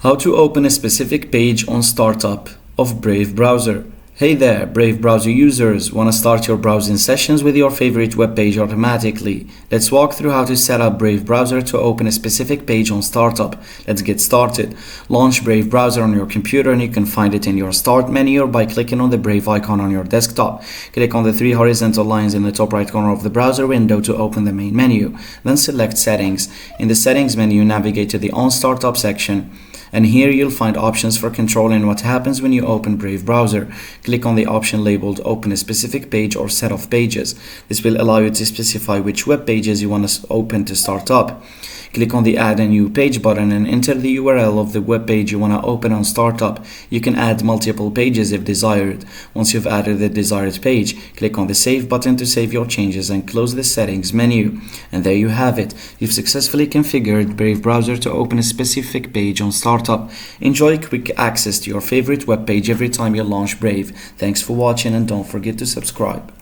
How to open a specific page on startup of Brave browser. Hey there, Brave browser users. Want to start your browsing sessions with your favorite web page automatically? Let's walk through how to set up Brave browser to open a specific page on startup. Let's get started. Launch Brave browser on your computer and you can find it in your start menu or by clicking on the Brave icon on your desktop. Click on the three horizontal lines in the top right corner of the browser window to open the main menu. Then select settings. In the settings menu, navigate to the on startup section. And here you'll find options for controlling what happens when you open Brave browser. Click on the option labeled open a specific page or set of pages. This will allow you to specify which web pages you want to open to start up. Click on the add a new page button and enter the URL of the web page you want to open on startup. You can add multiple pages if desired. Once you've added the desired page, click on the save button to save your changes and close the settings menu. And there you have it. You've successfully configured Brave browser to open a specific page on startup. Enjoy quick access to your favorite web page every time you launch Brave. Thanks for watching and don't forget to subscribe.